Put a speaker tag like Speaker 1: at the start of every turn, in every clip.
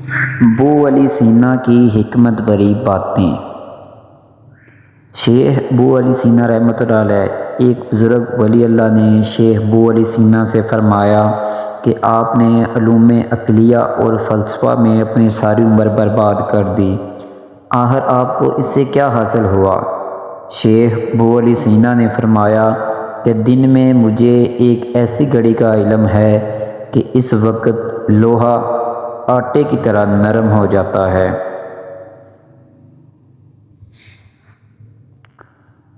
Speaker 1: ابو علی سینا کی حکمت بری باتیں۔ شیخ ابو علی سینا رحمۃ اللہ علیہ، ایک بزرگ ولی اللہ نے شیخ ابو علی سینا سے فرمایا کہ آپ نے علوم عقلیہ اور فلسفہ میں اپنی ساری عمر برباد کر دی، آخر آپ کو اس سے کیا حاصل ہوا؟ شیخ ابو علی سینا نے فرمایا کہ دن میں مجھے ایک ایسی گھڑی کا علم ہے کہ اس وقت لوہا آٹے کی طرح نرم ہو جاتا ہے۔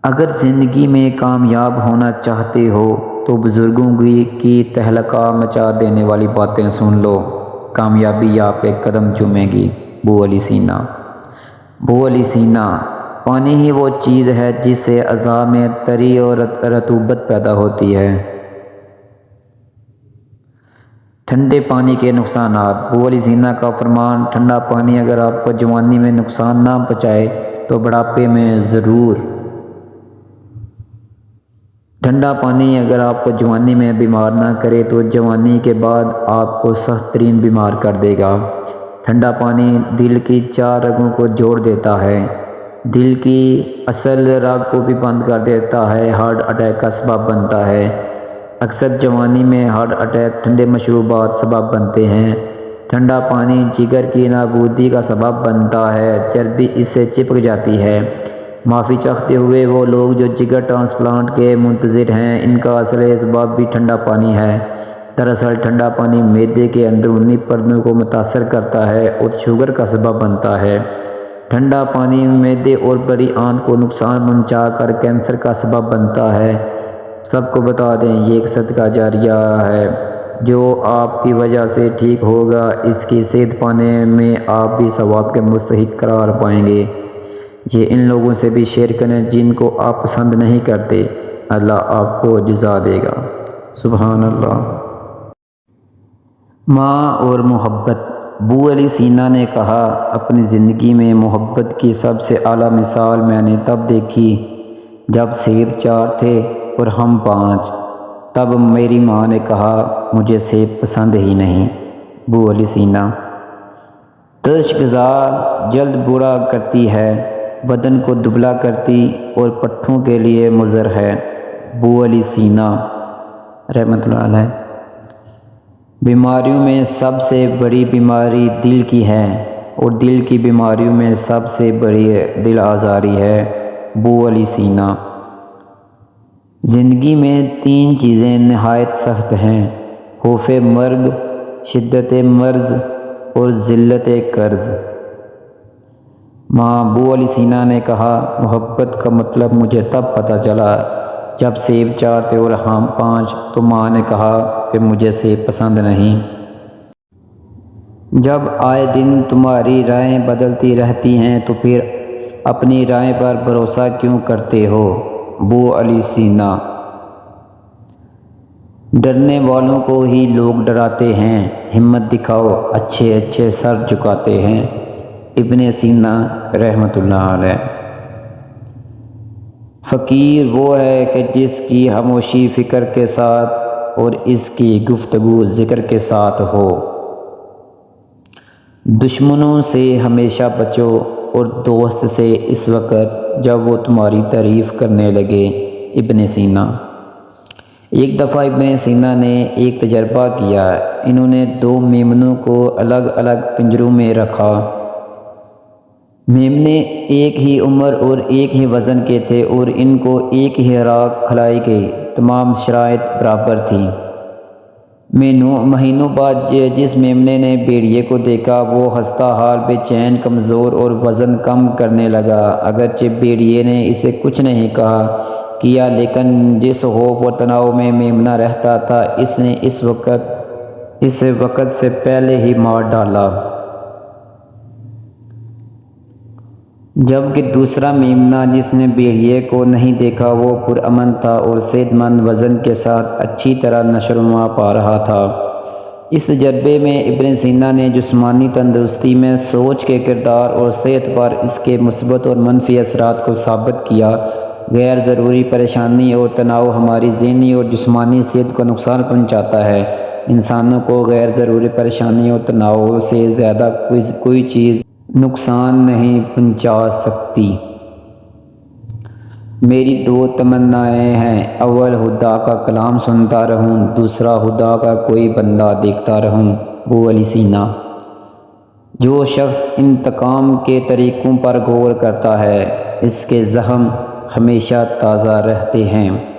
Speaker 1: اگر زندگی میں کامیاب ہونا چاہتے ہو تو بزرگوں کی تہلکہ مچا دینے والی باتیں سن لو، کامیابی آپ کے قدم چومے گی۔ ابو علی سینا۔ ابو علی سینا، پانی ہی وہ چیز ہے جس سے اعضاء میں تری اور رطوبت پیدا ہوتی ہے۔ ٹھنڈے پانی کے نقصانات۔ ابو علی سینا کا فرمان، ٹھنڈا پانی اگر آپ کو جوانی میں نقصان نہ پہنچائے تو بڑھاپے میں ضرور۔ ٹھنڈا پانی اگر آپ کو جوانی میں بیمار نہ کرے تو جوانی کے بعد آپ کو سخت ترین بیمار کر دے گا۔ ٹھنڈا پانی دل کی 4 رگوں کو جوڑ دیتا ہے، دل کی اصل رگ کو بھی بند کر دیتا ہے، ہارٹ اٹیک کا سبب بنتا ہے۔ اکثر جوانی میں ہارٹ اٹیک ٹھنڈے مشروبات سبب بنتے ہیں۔ ٹھنڈا پانی جگر کی نابودی کا سبب بنتا ہے، چربی اس سے چپک جاتی ہے۔ معافی چاہتے ہوئے وہ لوگ جو جگر ٹرانسپلانٹ کے منتظر ہیں، ان کا اصل اسباب بھی ٹھنڈا پانی ہے۔ دراصل ٹھنڈا پانی معدے کے اندرونی پردوں کو متاثر کرتا ہے اور شوگر کا سبب بنتا ہے۔ ٹھنڈا پانی معدے اور بڑی آنت کو نقصان پہنچا کر کینسر کا سبب بنتا ہے۔ سب کو بتا دیں، یہ ایک صدقہ جاریہ ہے جو آپ کی وجہ سے ٹھیک ہوگا، اس کی صحت پانے میں آپ بھی ثواب کے مستحق قرار پائیں گے۔ یہ ان لوگوں سے بھی شیئر کریں جن کو آپ پسند نہیں کرتے، اللہ آپ کو جزا دے گا۔ سبحان اللہ۔ ماں اور محبت۔ ابو علی سینا نے کہا، اپنی زندگی میں محبت کی سب سے اعلیٰ مثال میں نے تب دیکھی جب سیب 4 تھے اور ہم 5۔ تب میری ماں نے کہا، مجھے سیب پسند ہی نہیں۔ ابو علی سینا۔ ترش غذا جلد بوڑھا کرتی ہے، بدن کو دبلا کرتی اور پٹھوں کے لیے مضر ہے۔ ابو علی سینا رحمۃ اللہ علیہ۔ بیماریوں میں سب سے بڑی بیماری دل کی ہے اور دل کی بیماریوں میں سب سے بڑی دل آزاری ہے۔ ابو علی سینا۔ زندگی میں 3 چیزیں نہایت سخت ہیں: خوف مرگ، شدت مرض اور ذلت قرض۔ ماں۔ ابو علی سینا نے کہا، محبت کا مطلب مجھے تب پتہ چلا جب سیب 4 تھے اور ہم 5۔ تو ماں نے کہا کہ مجھے سیب پسند نہیں۔ جب آئے دن تمہاری رائیں بدلتی رہتی ہیں تو پھر اپنی رائے پر بھروسہ کیوں کرتے ہو؟ ابو علی سینا۔ ڈرنے والوں کو ہی لوگ ڈراتے ہیں، ہمت دکھاؤ اچھے اچھے سر جھکاتے ہیں۔ ابن سینا رحمۃ اللہ علیہ۔ فقیر وہ ہے کہ جس کی خاموشی فکر کے ساتھ اور اس کی گفتگو ذکر کے ساتھ ہو۔ دشمنوں سے ہمیشہ بچو اور دوست سے اس وقت جب وہ تمہاری تعریف کرنے لگے۔ ابن سینا۔ ایک دفعہ ابن سینا نے ایک تجربہ کیا۔ انہوں نے 2 میمنوں کو الگ الگ پنجروں میں رکھا۔ میمنے ایک ہی عمر اور ایک ہی وزن کے تھے اور ان کو ایک ہی خوراک کھلائی گئی، تمام شرائط برابر تھیں۔ مہینوں بعد جس میمنے نے بھیڑیے کو دیکھا، وہ خستہ حال، بے چین، کمزور اور وزن کم کرنے لگا۔ اگرچہ بھیڑیے نے اسے کچھ نہیں کیا، لیکن جس خوف اور تناؤ میں میمنہ رہتا تھا، اس نے اس وقت سے پہلے ہی مار ڈالا۔ جبکہ دوسرا میمنہ جس نے بھیڑیے کو نہیں دیکھا، وہ پرامن تھا اور صحت مند وزن کے ساتھ اچھی طرح نشو و نما پا رہا تھا۔ اس تجربے میں ابن سینا نے جسمانی تندرستی میں سوچ کے کردار اور صحت پر اس کے مثبت اور منفی اثرات کو ثابت کیا۔ غیر ضروری پریشانی اور تناؤ ہماری ذہنی اور جسمانی صحت کو نقصان پہنچاتا ہے۔ انسانوں کو غیر ضروری پریشانی اور تناؤ سے زیادہ کوئی چیز نقصان نہیں پہنچا سکتی۔ میری دو تمنائیں ہیں، اول خدا کا کلام سنتا رہوں، دوسرا خدا کا کوئی بندہ دیکھتا رہوں۔ ابو علی سینا۔ جو شخص انتقام کے طریقوں پر غور کرتا ہے، اس کے زخم ہمیشہ تازہ رہتے ہیں۔